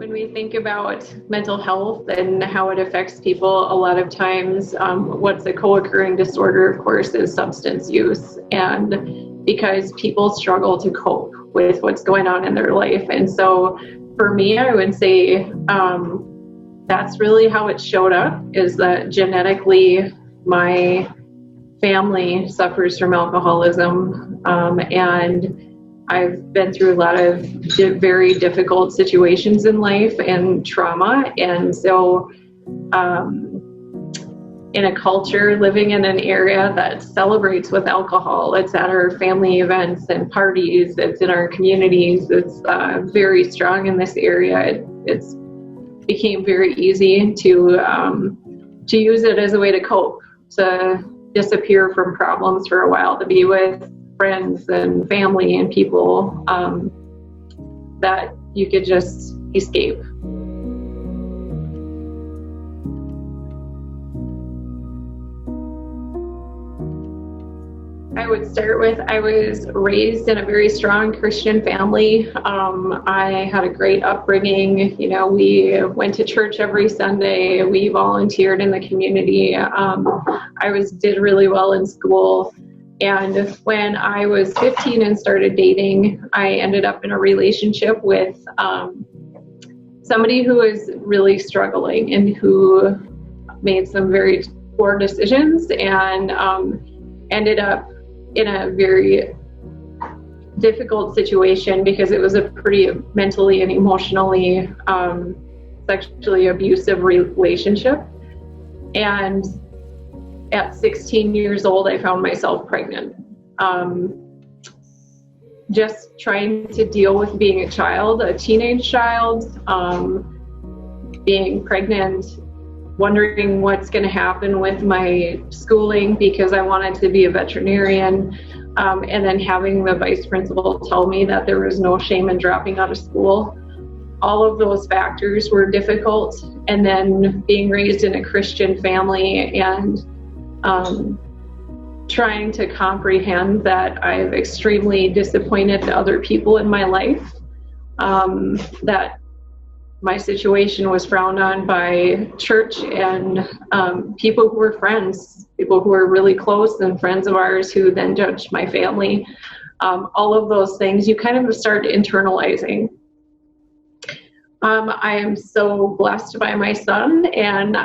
When we think about mental health and how it affects people, a lot of times what's a co-occurring disorder, of course, is substance use. And because people struggle to cope with what's going on in their life. And so for me, I would say that's really how it showed up, is that genetically my family suffers from alcoholism. And I've been through a lot of very difficult situations in life and trauma. And so in a culture, living in an area that celebrates with alcohol, it's at our family events and parties, it's in our communities, it's very strong in this area. It's became very easy to use it as a way to cope, to disappear from problems for a while, to be with friends and family and people that you could just escape. I would start with, I was raised in a very strong Christian family. I had a great upbringing. You know, we went to church every Sunday. We volunteered in the community. I did really well in school. And when I was 15 and started dating, I ended up in a relationship with somebody who was really struggling and who made some very poor decisions and ended up in a very difficult situation because it was a pretty mentally and emotionally sexually abusive relationship. And at 16 years old, I found myself pregnant. Just trying to deal with being a child, a teenage child, being pregnant, wondering what's going to happen with my schooling because I wanted to be a veterinarian, and then having the vice principal tell me that there was no shame in dropping out of school. All of those factors were difficult. And then being raised in a Christian family and trying to comprehend that I've extremely disappointed other people in my life, that my situation was frowned on by church and people who were friends, people who were really close and friends of ours who then judged my family. All of those things you kind of start internalizing. I am so blessed by my son, and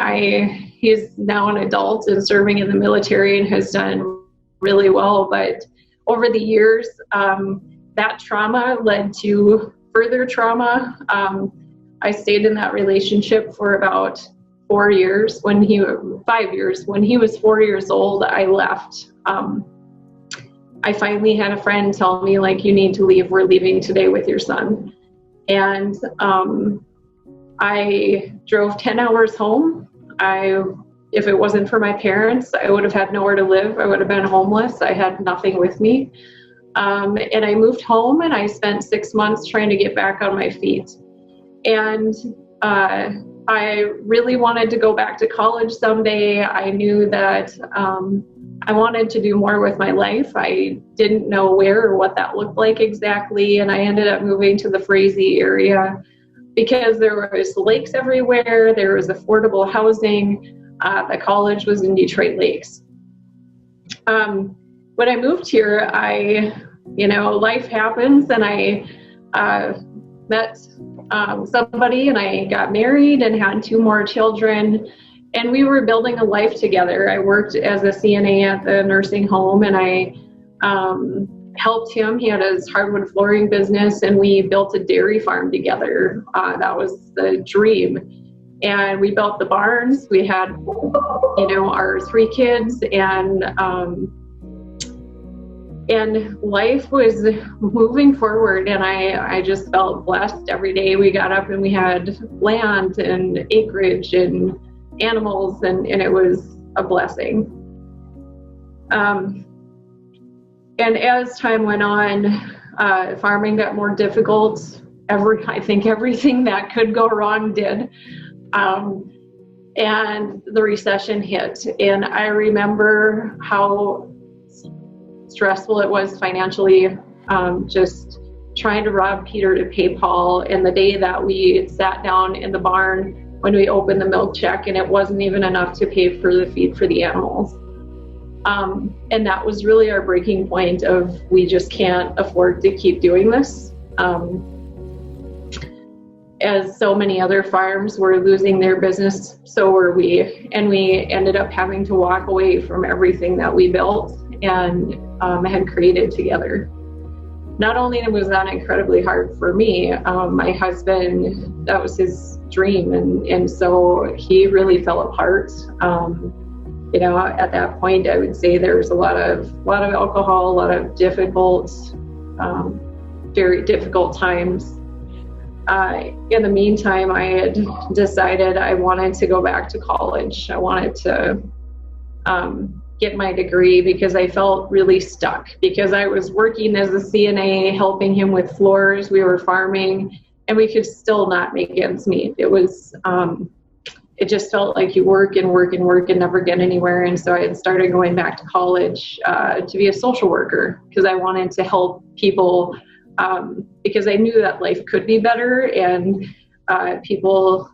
he's now an adult and serving in the military and has done really well. But over the years, that trauma led to further trauma. I stayed in that relationship for about 5 years. When he was 4 years old, I left. I finally had a friend tell me, like, you need to leave. We're leaving today with your son. And I drove 10 hours home. If it wasn't for my parents, I would have had nowhere to live. I would have been homeless. I had nothing with me. And I moved home and I spent 6 months trying to get back on my feet. And I really wanted to go back to college someday. I knew that I wanted to do more with my life. I didn't know where or what that looked like exactly. And I ended up moving to the Frazee area because there was lakes everywhere. There was affordable housing. The college was in Detroit Lakes. When I moved here, life happens, and I met somebody, and I got married and had 2 more children, and we were building a life together. I worked as a CNA at the nursing home, and I helped him. He had his hardwood flooring business, and we built a dairy farm together. That was the dream. And we built the barns. We had, our 3 kids, and life was moving forward, and I just felt blessed every day. We got up and we had land and acreage and animals, and it was a blessing. And as time went on, farming got more difficult. I think everything that could go wrong did. And the recession hit, and I remember how stressful it was financially, just trying to rob Peter to pay Paul. And the day that we sat down in the barn when we opened the milk check, and it wasn't even enough to pay for the feed for the animals. And that was really our breaking point of, we just can't afford to keep doing this. As so many other farms were losing their business, so were we. And we ended up having to walk away from everything that we built and had created together. Not only was that incredibly hard for me, my husband, that was his dream, and so he really fell apart. You know, at that point, I would say there was a lot of alcohol, a lot of very difficult times. In the meantime, I had decided I wanted to go back to college. I wanted to get my degree because I felt really stuck, because I was working as a CNA, helping him with floors. We were farming, and we could still not make ends meet. It was, it just felt like you work and work and work and never get anywhere. And so I had started going back to college to be a social worker, because I wanted to help people, because I knew that life could be better, and people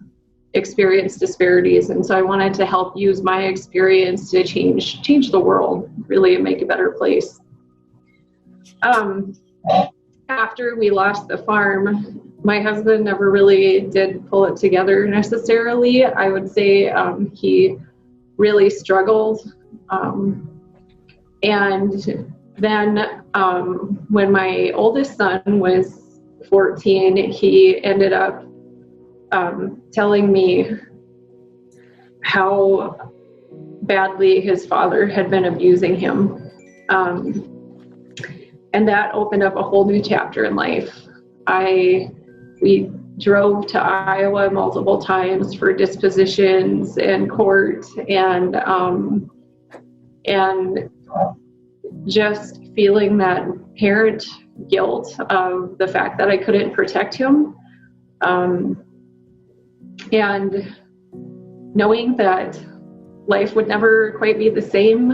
experience disparities. And so I wanted to help use my experience to change the world, really make a better place. After we lost the farm, my husband never really did pull it together necessarily. I would say he really struggled. And then when my oldest son was 14, he ended up telling me how badly his father had been abusing him. And that opened up a whole new chapter in life. We drove to Iowa multiple times for dispositions and court, and just feeling that parent guilt of the fact that I couldn't protect him. And knowing that life would never quite be the same,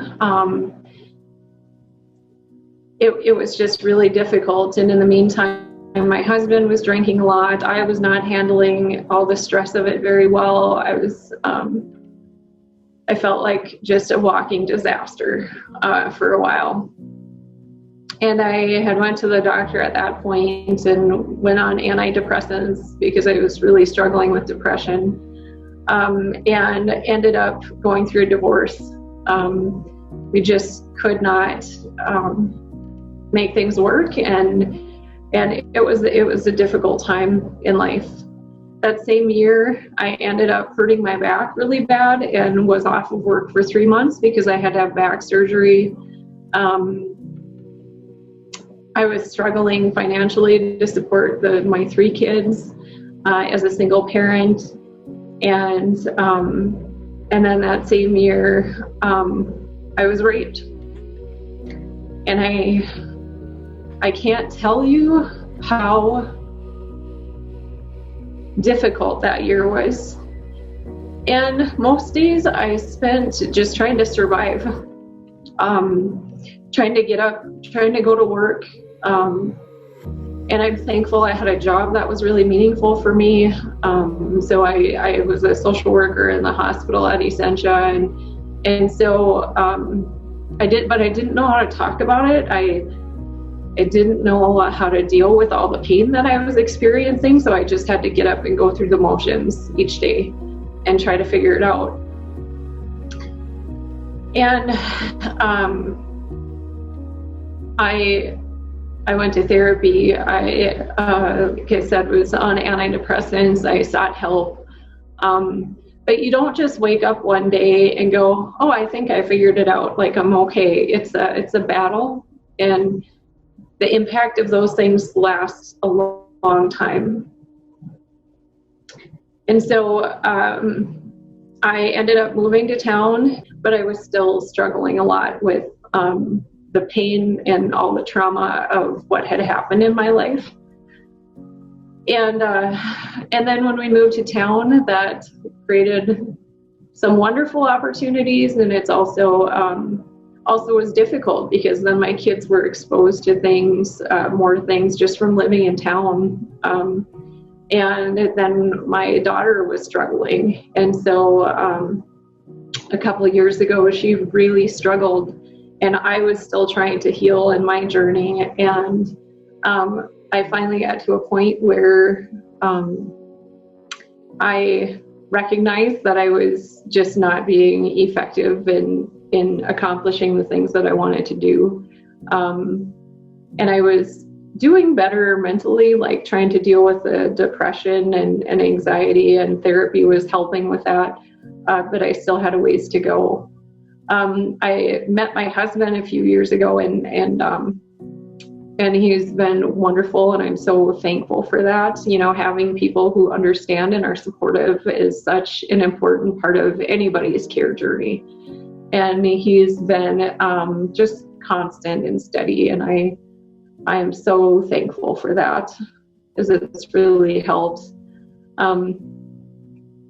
it was just really difficult. And in the meantime, my husband was drinking a lot. I was not handling all the stress of it very well. I felt like just a walking disaster for a while. And I had went to the doctor at that point and went on antidepressants because I was really struggling with depression, and ended up going through a divorce. We just could not make things work, and it was a difficult time in life. That same year, I ended up hurting my back really bad and was off of work for 3 months because I had to have back surgery. I was struggling financially to support my 3 kids as a single parent, and then that same year, I was raped. And I can't tell you how difficult that year was. And most days I spent just trying to survive, trying to get up, trying to go to work. And I'm thankful I had a job that was really meaningful for me. So I was a social worker in the hospital at Essentia, and so I didn't know how to talk about it. I didn't know how to deal with all the pain that I was experiencing, so I just had to get up and go through the motions each day and try to figure it out. And I went to therapy. Like I said, was on antidepressants. I sought help. But you don't just wake up one day and go, oh, I think I figured it out. Like, I'm okay. It's a battle. And the impact of those things lasts a long time. And so I ended up moving to town, but I was still struggling a lot with the pain and all the trauma of what had happened in my life. And then when we moved to town, that created some wonderful opportunities, and it's also also was difficult because then my kids were exposed to things, more things just from living in town. And then my daughter was struggling. And so a couple of years ago, she really struggled, and I was still trying to heal in my journey. And I finally got to a point where I recognized that I was just not being effective in accomplishing the things that I wanted to do. And I was doing better mentally, like trying to deal with the depression and anxiety, and therapy was helping with that. But I still had a ways to go. I met my husband a few years ago, and he's been wonderful, and I'm so thankful for that. You know, having people who understand and are supportive is such an important part of anybody's care journey. And he's been just constant and steady, and I am so thankful for that, because it's really helped.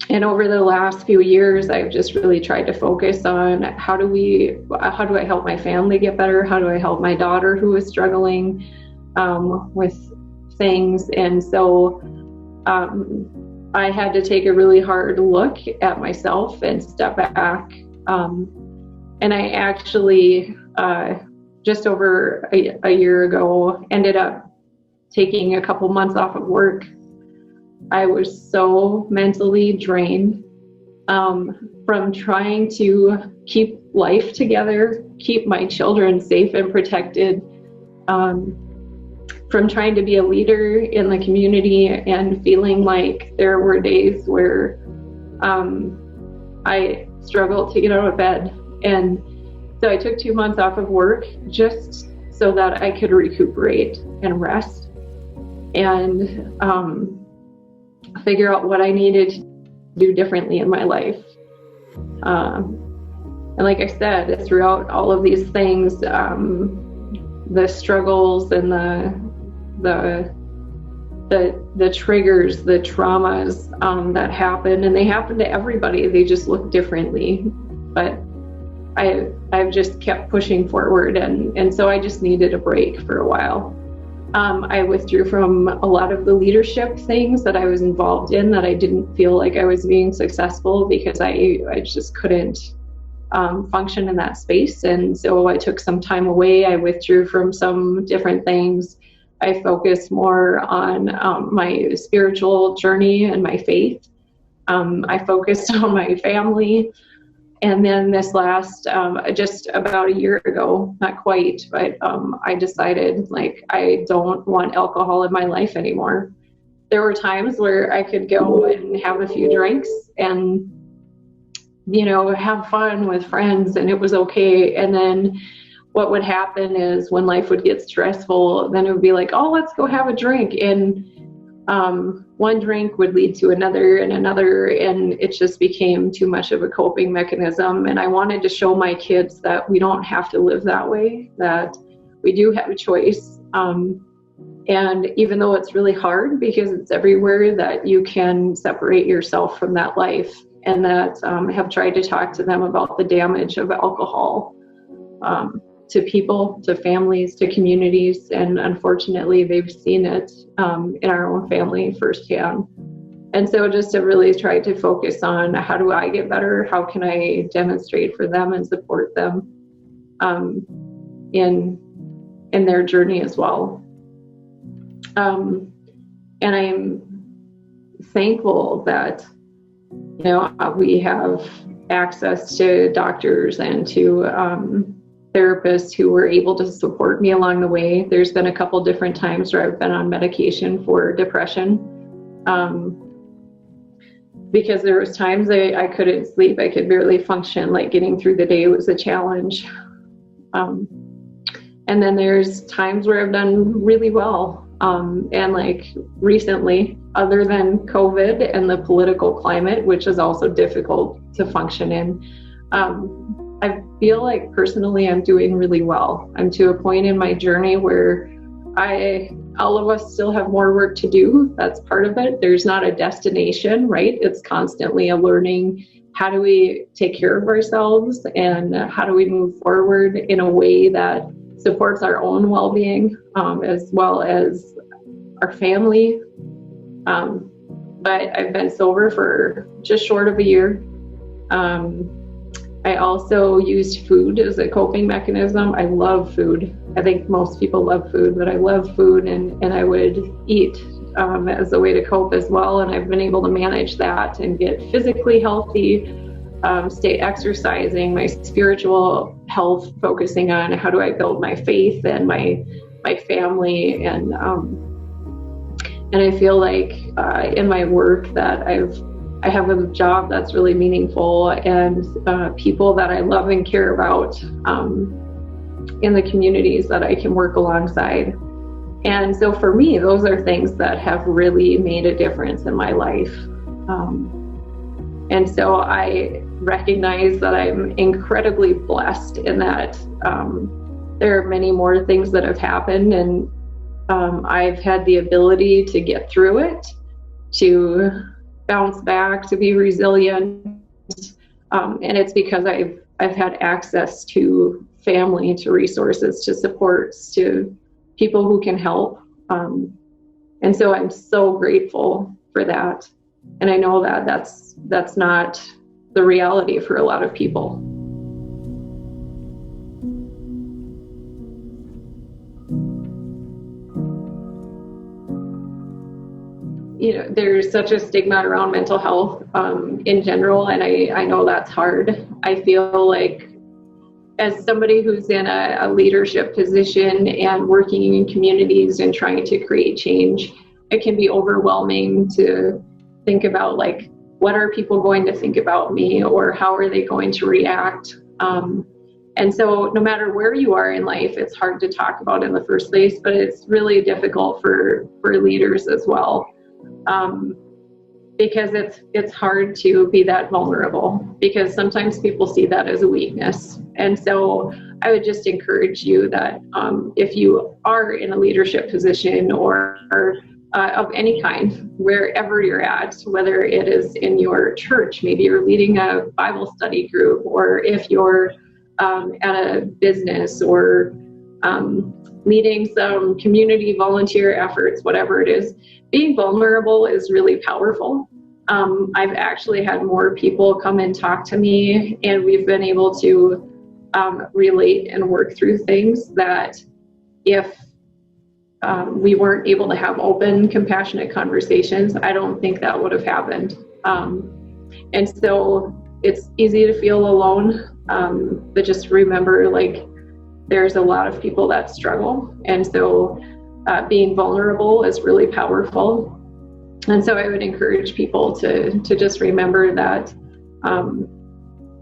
And over the last few years, I've just really tried to focus on how do I help my family get better? How do I help my daughter who is struggling with things? And so I had to take a really hard look at myself and step back. And I actually, just over a year ago, ended up taking a couple months off of work. I was so mentally drained from trying to keep life together, keep my children safe and protected, from trying to be a leader in the community and feeling like there were days where I struggled to get out of bed. And so I took 2 months off of work just so that I could recuperate and rest and figure out what I needed to do differently in my life. And like I said, throughout all of these things, the struggles and the triggers, the traumas that happen, and they happen to everybody, they just look differently. But I've just kept pushing forward, and so I just needed a break for a while. I withdrew from a lot of the leadership things that I was involved in that I didn't feel like I was being successful because I just couldn't function in that space. And so I took some time away. I withdrew from some different things. I focused more on my spiritual journey and my faith. I focused on my family. And then this last, just about a year ago, not quite, but I decided, like, I don't want alcohol in my life anymore. There were times where I could go and have a few drinks and, you know, have fun with friends, and it was okay. And then what would happen is when life would get stressful, then it would be like, oh, let's go have a drink. And one drink would lead to another and another, and it just became too much of a coping mechanism. And I wanted to show my kids that we don't have to live that way, that we do have a choice. And even though it's really hard because it's everywhere, that you can separate yourself from that life. And that I have tried to talk to them about the damage of alcohol to people, to families, to communities, and unfortunately they've seen it in our own family firsthand. And so just to really try to focus on how do I get better, how can I demonstrate for them and support them in their journey as well. And I'm thankful that, you know, we have access to doctors and to therapists who were able to support me along the way. There's been a couple different times where I've been on medication for depression because there was times I couldn't sleep. I could barely function. Like getting through the day was a challenge. And then there's times where I've done really well. And like recently, other than COVID and the political climate, which is also difficult to function in, I feel like personally I'm doing really well. I'm to a point in my journey where all of us still have more work to do. That's part of it. There's not a destination, right? It's constantly a learning how do we take care of ourselves, and how do we move forward in a way that supports our own well-being, as well as our family. But I've been sober for just short of a year. I also used food as a coping mechanism. I love food. I think most people love food, but I love food, and I would eat as a way to cope as well. And I've been able to manage that and get physically healthy, stay exercising, my spiritual health, focusing on how do I build my faith and my family. And I feel like in my work that I have a job that's really meaningful, and people that I love and care about in the communities that I can work alongside. And so for me, those are things that have really made a difference in my life. And so I recognize that I'm incredibly blessed in that there are many more things that have happened, and I've had the ability to get through it, to bounce back, to be resilient, and it's because I've had access to family, to resources, to supports, to people who can help, and so I'm so grateful for that. And I know that that's not the reality for a lot of people. You know, there's such a stigma around mental health in general, and I know that's hard. I feel like as somebody who's in a leadership position and working in communities and trying to create change, it can be overwhelming to think about, like, what are people going to think about me, or how are they going to react? And so no matter where you are in life, it's hard to talk about in the first place, but it's really difficult for leaders as well. Because it's hard to be that vulnerable, because sometimes people see that as a weakness. And so I would just encourage you that if you are in a leadership position or of any kind, wherever you're at, whether it is in your church, maybe you're leading a Bible study group, or if you're at a business, or leading some community volunteer efforts, whatever it is, being vulnerable is really powerful. I've actually had more people come and talk to me, and we've been able to relate and work through things that if we weren't able to have open, compassionate conversations, I don't think that would have happened. And so it's easy to feel alone, but just remember, like, there's a lot of people that struggle. And so being vulnerable is really powerful. And so I would encourage people to just remember that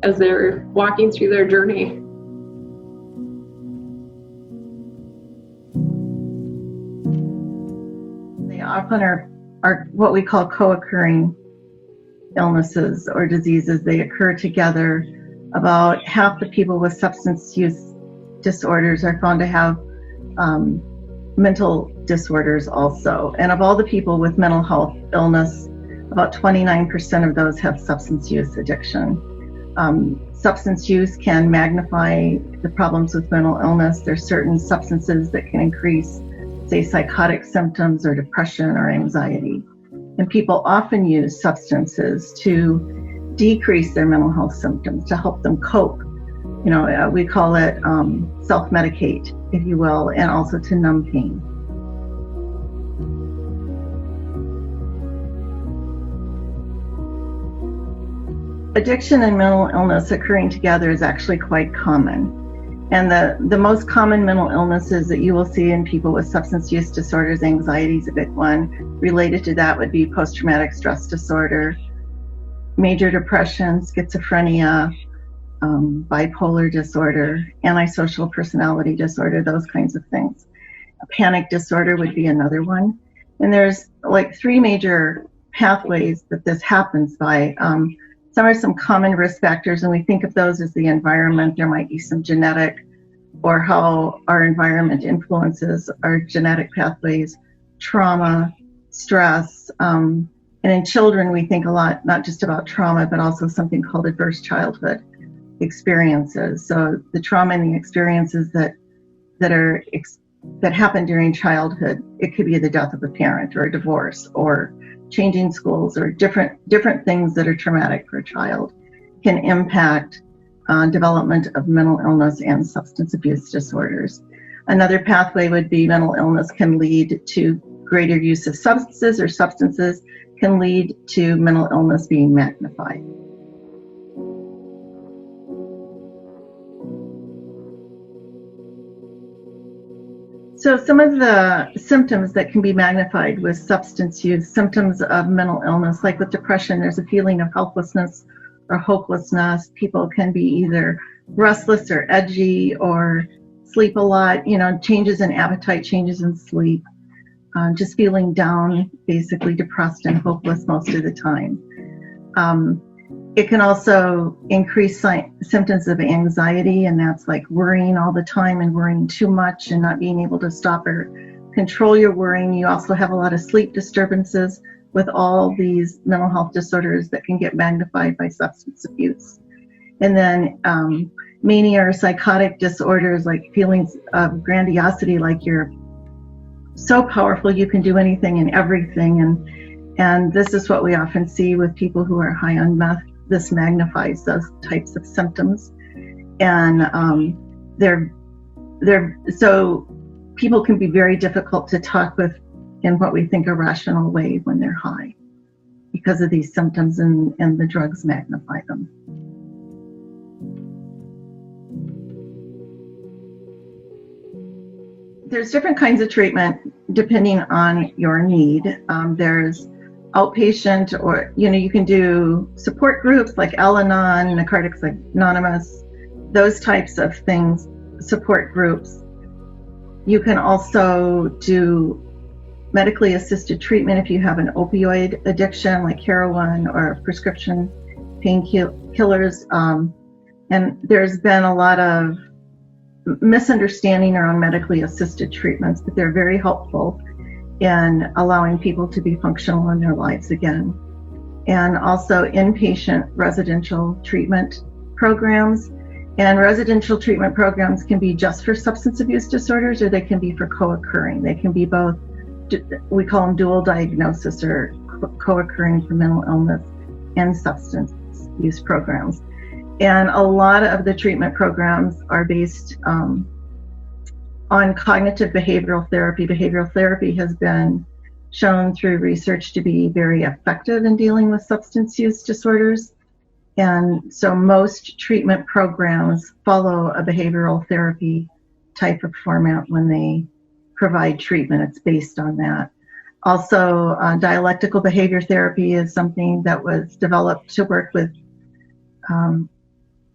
as they're walking through their journey. They often are what we call co-occurring illnesses or diseases. They occur together. About half the people with substance use disorders are found to have mental disorders also. And of all the people with mental health illness, about 29% of those have substance use addiction. Substance use can magnify the problems with mental illness. There's certain substances that can increase, say, psychotic symptoms or depression or anxiety. And people often use substances to decrease their mental health symptoms, to help them cope. You know, we call it self-medicate, if you will, and also to numb pain. Addiction and mental illness occurring together is actually quite common. And the most common mental illnesses that you will see in people with substance use disorders, anxiety is a big one. Related to that would be post-traumatic stress disorder, major depression, schizophrenia, bipolar disorder, antisocial personality disorder, those kinds of things. A panic disorder would be another one. And there's like three major pathways that this happens by. Some are some common risk factors, and we think of those as the environment. There might be some genetic, or how our environment influences our genetic pathways, trauma, stress, And in children, we think a lot, not just about trauma, but also something called adverse childhood experiences. So the trauma and the experiences that happen during childhood, it could be the death of a parent or a divorce or changing schools or different things that are traumatic for a child, can impact development of mental illness and substance abuse disorders. Another pathway would be mental illness can lead to greater use of substances, or substances can lead to mental illness being magnified. So some of the symptoms that can be magnified with substance use, symptoms of mental illness, like with depression, there's a feeling of helplessness or hopelessness. People can be either restless or edgy or sleep a lot, changes in appetite, changes in sleep, just feeling down, basically depressed and hopeless most of the time. It can also increase symptoms of anxiety, and that's like worrying all the time and worrying too much and not being able to stop or control your worrying. You also have a lot of sleep disturbances with all these mental health disorders that can get magnified by substance abuse. And then mania or psychotic disorders, like feelings of grandiosity, like you're so powerful you can do anything and everything. And this is what we often see with people who are high on meth. This magnifies those types of symptoms. And so people can be very difficult to talk with in what we think a rational way when they're high because of these symptoms, and the drugs magnify them. There's different kinds of treatment depending on your need. There's outpatient, or you can do support groups like Al-Anon, Narcotics Anonymous, those types of things, support groups. You can also do medically assisted treatment if you have an opioid addiction like heroin or prescription painkillers. And there's been a lot of misunderstanding around medically assisted treatments, but they're very helpful in allowing people to be functional in their lives again. And also inpatient residential treatment programs. And residential treatment programs can be just for substance abuse disorders, or they can be for co-occurring. They can be both, we call them dual diagnosis, or co-occurring for mental illness and substance use programs. And a lot of the treatment programs are based on cognitive behavioral therapy. Behavioral therapy has been shown through research to be very effective in dealing with substance use disorders. And so most treatment programs follow a behavioral therapy type of format when they provide treatment. It's based on that. Also, dialectical behavior therapy is something that was developed to work with,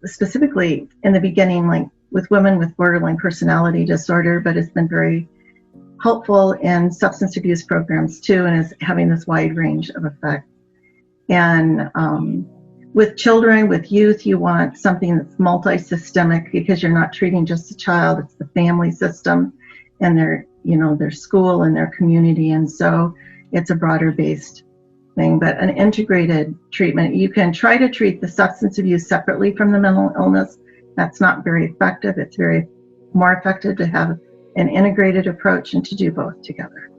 specifically in the beginning, like with women with borderline personality disorder, but it's been very helpful in substance abuse programs too, and is having this wide range of effect. And with children, with youth, you want something that's multi-systemic, because you're not treating just a child, it's the family system and their school and their community. And so it's a broader based thing, but an integrated treatment. You can try to treat the substance abuse separately from the mental illness. That's not very effective. It's very more effective to have an integrated approach and to do both together.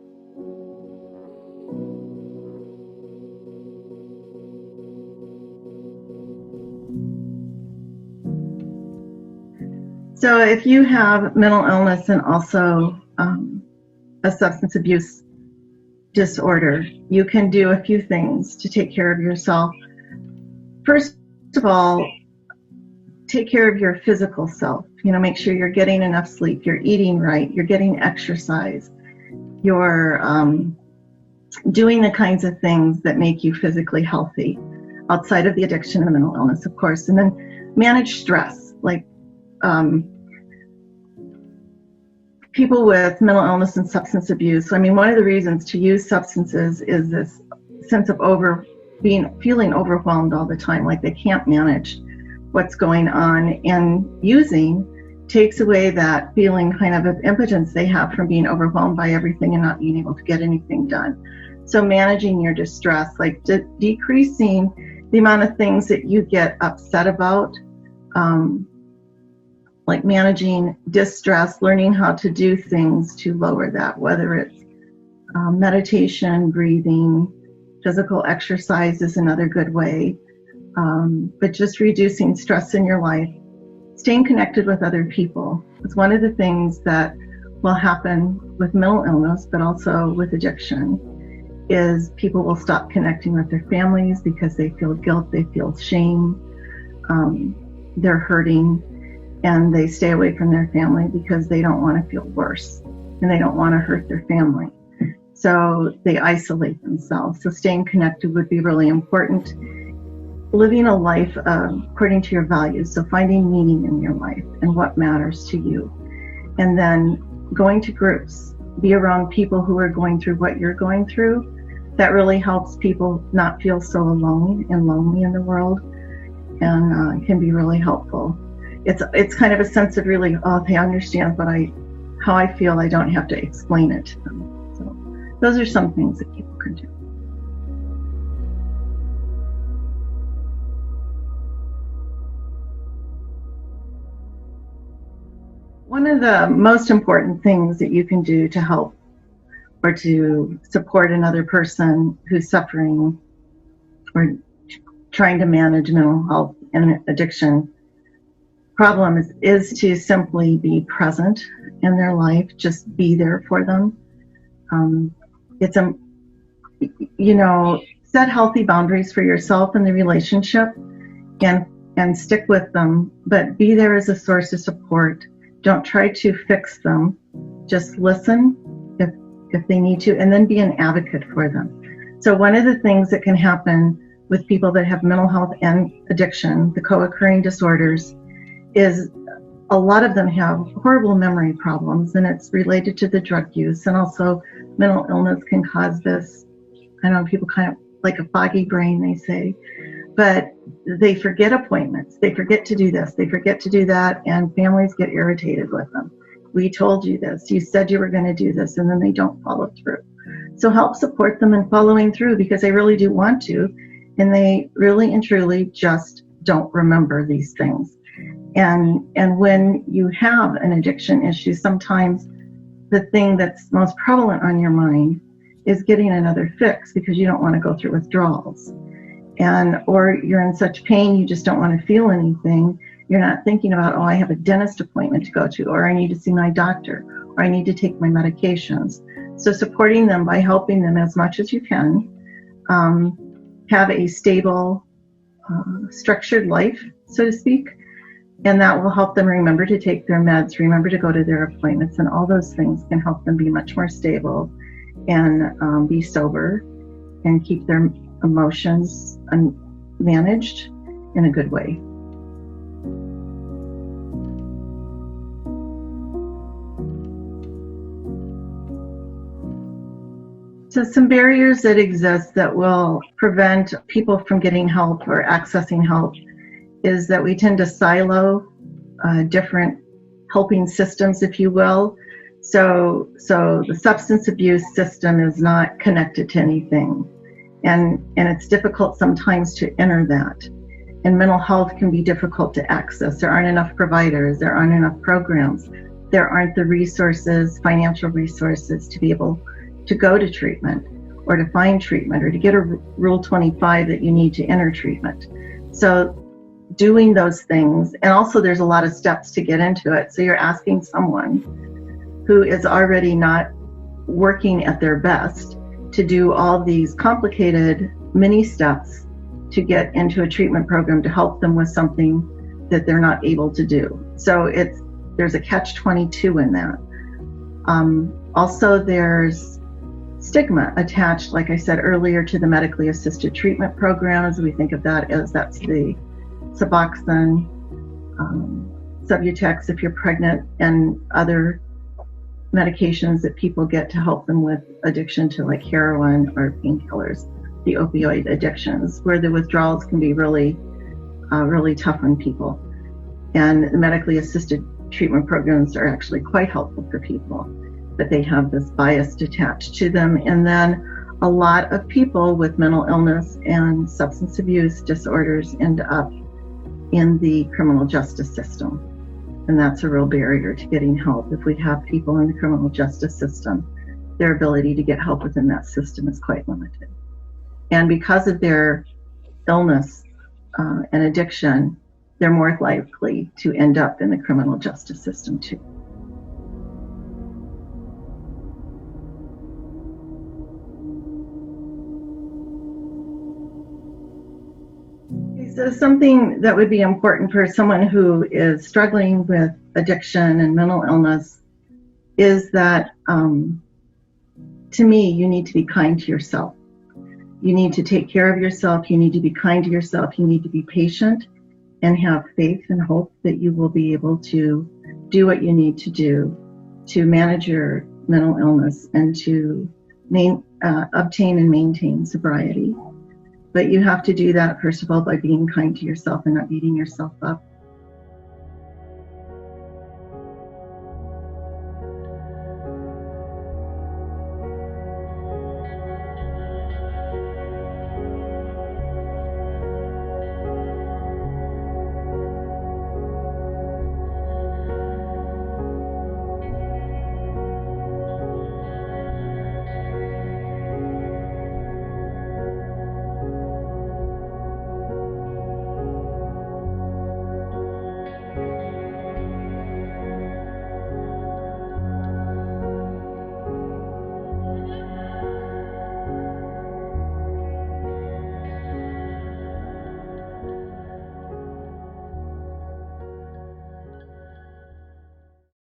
So if you have mental illness and also a substance abuse disorder, you can do a few things to take care of yourself. First of all, take care of your physical self. Make sure you're getting enough sleep, you're eating right, you're getting exercise, you're doing the kinds of things that make you physically healthy outside of the addiction and the mental illness, of course. And then manage stress. Like people with mental illness and substance abuse, one of the reasons to use substances is this sense of feeling overwhelmed all the time, like they can't manage what's going on, and using takes away that feeling kind of impotence they have from being overwhelmed by everything and not being able to get anything done. So managing your distress, like decreasing the amount of things that you get upset about, like managing distress, learning how to do things to lower that, whether it's meditation, breathing, physical exercise is another good way, but just reducing stress in your life, staying connected with other people. It's one of the things that will happen with mental illness, but also with addiction, is people will stop connecting with their families because they feel guilt, they feel shame, they're hurting, and they stay away from their family because they don't want to feel worse and they don't want to hurt their family. So they isolate themselves. So staying connected would be really important. Living a life according to your values, so finding meaning in your life and what matters to you. And then going to groups, be around people who are going through what you're going through. That really helps people not feel so alone and lonely in the world, and can be really helpful. It's kind of a sense of really, oh, they understand how I feel. I don't have to explain it to them. So those are some things that people can do. One of the most important things that you can do to help or to support another person who's suffering or trying to manage mental health and addiction problems is to simply be present in their life, just be there for them. Set healthy boundaries for yourself in the relationship and stick with them, but be there as a source of support. Don't try to fix them. Just listen if they need to, and then be an advocate for them. So one of the things that can happen with people that have mental health and addiction, the co-occurring disorders, is a lot of them have horrible memory problems, and it's related to the drug use, and also mental illness can cause this, I know people kind of like a foggy brain, they say, but they forget appointments, they forget to do this, they forget to do that, and families get irritated with them. We told you this, you said you were going to do this, and then they don't follow through. So help support them in following through, because they really do want to, and they really and truly just don't remember these things. And when you have an addiction issue, sometimes the thing that's most prevalent on your mind is getting another fix because you don't want to go through withdrawals. Or you're in such pain, you just don't want to feel anything. You're not thinking about, oh, I have a dentist appointment to go to, or I need to see my doctor, or I need to take my medications. So supporting them by helping them as much as you can, have a stable, structured life, so to speak, and that will help them remember to take their meds, remember to go to their appointments, and all those things can help them be much more stable and be sober and keep their emotions managed in a good way. So some barriers that exist that will prevent people from getting help or accessing help is that we tend to silo different helping systems, if you will. So the substance abuse system is not connected to anything. And it's difficult sometimes to enter that. And mental health can be difficult to access. There aren't enough providers, there aren't enough programs, there aren't the resources, financial resources to be able to go to treatment or to find treatment or to get a Rule 25 that you need to enter treatment. So doing those things, and also there's a lot of steps to get into it. So you're asking someone who is already not working at their best to do all these complicated mini steps to get into a treatment program to help them with something that they're not able to do. So there's a catch-22 in that. Also, there's stigma attached, like I said earlier, to the medically assisted treatment programs. We think of that as that's the Suboxone, Subutex if you're pregnant, and other medications that people get to help them with addiction to like heroin or painkillers, the opioid addictions, where the withdrawals can be really tough on people. And the medically assisted treatment programs are actually quite helpful for people, but they have this bias attached to them. And then a lot of people with mental illness and substance abuse disorders end up in the criminal justice system. And that's a real barrier to getting help. If we have people in the criminal justice system, their ability to get help within that system is quite limited. And because of their illness and addiction, they're more likely to end up in the criminal justice system too. So something that would be important for someone who is struggling with addiction and mental illness is that, to me, you need to be kind to yourself. You need to take care of yourself. You need to be kind to yourself. You need to be patient and have faith and hope that you will be able to do what you need to do to manage your mental illness and to obtain and maintain sobriety. But you have to do that, first of all, by being kind to yourself and not beating yourself up.